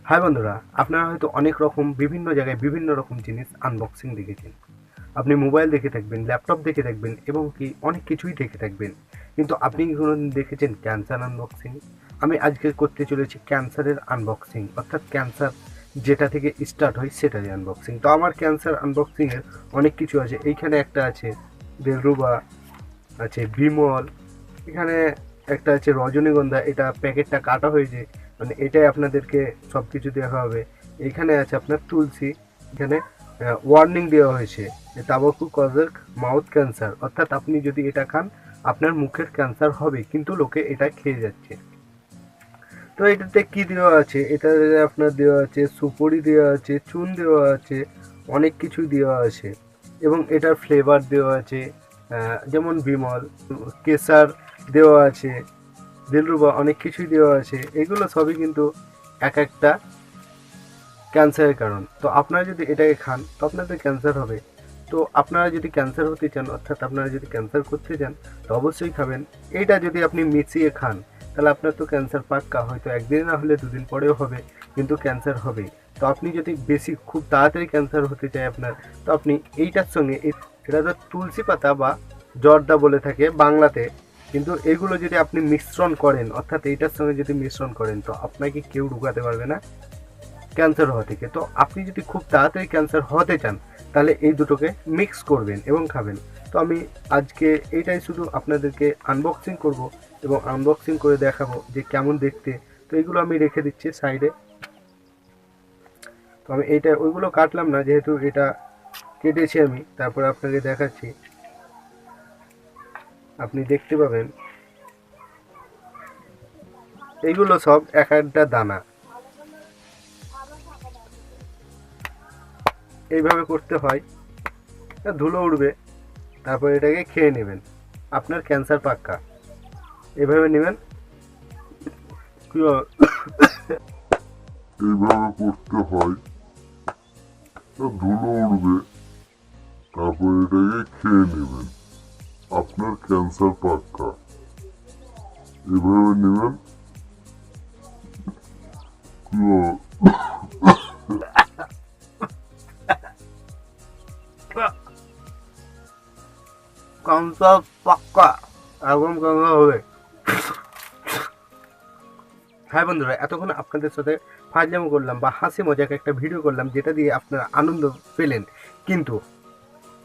High বন্ধুরা, আপনারা হয়তো অনেক রকম বিভিন্ন জায়গায় বিভিন্ন রকম জিনিস আনবক্সিং দেখেছেন। আপনি মোবাইল দেখে থাকবেন, ল্যাপটপ দেখে থাকবেন এবং কি অনেক কিছুই দেখে থাকবেন, কিন্তু আপনি কি কোনোদিন দেখেছেন ক্যান্সার আনবক্সিং? আমি আজকে করতে চলেছি ক্যান্সারের আনবক্সিং, অর্থাৎ ক্যান্সার যেটা থেকে স্টার্ট হয় সেটারই আনবক্সিং। তো আমার ক্যান্সার আনবক্সিংয়ের অনেক কিছু আছে। এইখানে একটা আছে দেলরুবা, আছে বিমল, এখানে একটা আছে রজনীগন্ধা, এটা প্যাকেটটা কাটা হয়েছে, মানে এটাই আপনাদেরকে সব কিছু দেখা হবে। এখানে আছে আপনার তুলসী, এখানে ওয়ার্নিং দেওয়া হয়েছে যে তাবাকু কজের মাউথ ক্যান্সার, অর্থাৎ আপনি যদি এটা খান আপনার মুখের ক্যান্সার হবে, কিন্তু লোকে এটা খেয়ে যাচ্ছে। তো এটাতে কি দেওয়া আছে, এটাতে আপনার দেওয়া আছে সুপরি দেওয়া আছে, চুন দেওয়া আছে, অনেক কিছু দেওয়া আছে এবং এটার ফ্লেভার দেওয়া আছে, যেমন বিমল, কেসার দেওয়া আছে, দিলরুবা, অনেক কিছুই দেওয়া আছে। এগুলো সবই কিন্তু এক একটা ক্যান্সারের কারণ। তো আপনারা যদি এটাকে খান তো আপনাদের ক্যান্সার হবে। তো আপনারা যদি ক্যান্সার হতে চান, অর্থাৎ আপনারা যদি ক্যান্সার করতে চান, তো অবশ্যই খাবেন। এইটা যদি আপনি মিশিয়ে খান তাহলে আপনার তো ক্যান্সার পাক্কা, হয়তো একদিন না হলে দুদিন পরেও হবে, কিন্তু ক্যান্সার হবেই। তো আপনি যদি বেশি খুব তাড়াতাড়ি ক্যান্সার হতে চায় আপনার, তো আপনি এইটার সঙ্গে এটা তো তুলসী পাতা বা জর্দা বলে থাকে বাংলাতে, কিন্তু এগুলো যদি আপনি মিশ্রণ করেন, অর্থাৎ এইটার সঙ্গে যদি মিশ্রণ করেন, তো আপনাকে কেউ ঢুকাতে পারবে না ক্যান্সার হওয়া থেকে। তো আপনি যদি খুব তাড়াতাড়ি ক্যান্সার হতে চান তাহলে এই দুটোকে মিক্স করবেন এবং খাবেন। তো আমি আজকে এইটাই শুধু আপনাদেরকে আনবক্সিং করব এবং আনবক্সিং করে দেখাবো যে কেমন দেখতে। তো এইগুলো আমি রেখে দিচ্ছি সাইডে। তো আমি এইটা ওইগুলো কাটলাম না, যেহেতু এটা কেটেছি আমি, তারপরে আপনাকে দেখাচ্ছি, আপনি দেখতে পাবেন এইগুলো সব এক একটা দানা। এইভাবে করতে হয়, ধুলো উঠবে, তারপর এটাকে খেয়ে নেবেন, আপনার ক্যান্সার পাক্কা। এভাবে নেবেন, এইভাবে করতে হয়, ধুলো উঠবে, তারপর এটাকে খেয়ে নেবেন, আপনার ক্যান্সার পাক্কা। এভাবে নেবেন, ক্যান্সার পাক্কা, একদম ক্যান্সার হবে। হ্যাঁ বন্ধুরা, এতক্ষণ আপনাদের সাথে ফাজলামো করলাম বা হাসি মজাকে একটা ভিডিও করলাম, যেটা দিয়ে আপনারা আনন্দ পেলেন, কিন্তু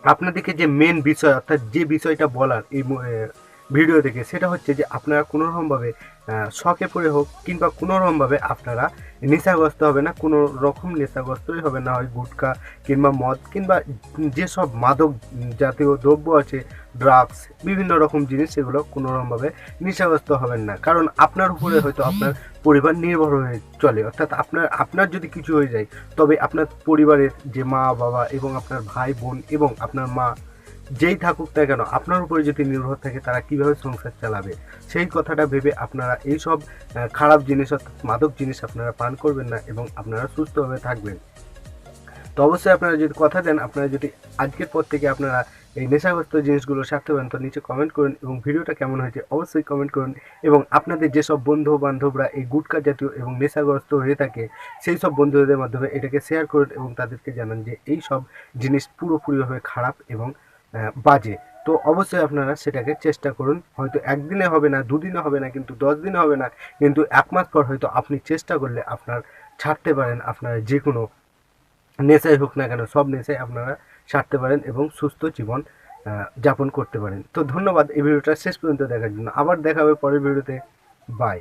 আপনাদেরকে যে মেন বিষয়, অর্থাৎ যে বিষয়টা বলার এই ভিডিও থেকে, সেটা হচ্ছে যে আপনারা কোনোরকমভাবে শখে পড়ে হোক কিংবা কোনোরকমভাবে আপনারা নেশাগ্রস্ত হবে না, কোনো রকম নেশাগ্রস্তই হবে না, হয় গুটকা কিংবা মদ কিংবা যেসব মাদক জাতীয় দ্রব্য আছে, ড্রাগস, বিভিন্ন রকম জিনিস, সেগুলো কোনোরকমভাবে নেশাগ্রস্ত হবেন না। কারণ আপনার উপরে হয়তো আপনার পরিবার নির্ভর হয়ে চলে, অর্থাৎ আপনার যদি কিছু হয়ে যায়, তবে আপনার পরিবারের যে মা বাবা এবং আপনার ভাই বোন এবং আপনার মা, যেই থাকুক না কেন, আপনার উপরে যদি নির্ভর থাকে, তারা কিভাবে সংসার চালাবে, সেই কথাটা ভেবে আপনারা এইসব খারাপ জিনিস, অর্থাৎ মাদক জিনিস আপনারা পান করবেন না এবং আপনারা সুস্থভাবে থাকবেন। তো অবশ্যই আপনারা যদি কথা দেন, আপনারা যদি আজকের পর থেকে আপনারা এই নেশাগ্রস্ত জিনিসগুলো ছাড়তে পারেন, তো নিচে কমেন্ট করুন এবং ভিডিওটা কেমন হয়েছে অবশ্যই কমেন্ট করুন। এবং আপনাদের যেসব বন্ধু বান্ধবরা এই গুটকা জাতীয় এবং নেশাগ্রস্ত হয়ে থাকে, সেই সব বন্ধুদের মাধ্যমে এটাকে শেয়ার করুন এবং তাদেরকে জানান যে এই সব জিনিস পুরোপুরিভাবে খারাপ এবং বাজে। তো অবশ্যই আপনারা সেটাকে চেষ্টা করুন। হয়তো একদিনে হবে না, দুদিনে হবে না, কিন্তু 10 দিনে হবে না, কিন্তু 1 মাস পর হয়তো আপনি চেষ্টা করলে আপনার ছাড়তে পারেন। আপনারা যে কোনো নেশাই হোক না কেন, সব নেশাই আপনারা ছাড়তে পারেন এবং সুস্থ জীবন যাপন করতে পারেন। তো ধন্যবাদ এই ভিডিওটা শেষ পর্যন্ত দেখার জন্য। আবার দেখা হবে পরের ভিডিওতে। বাই।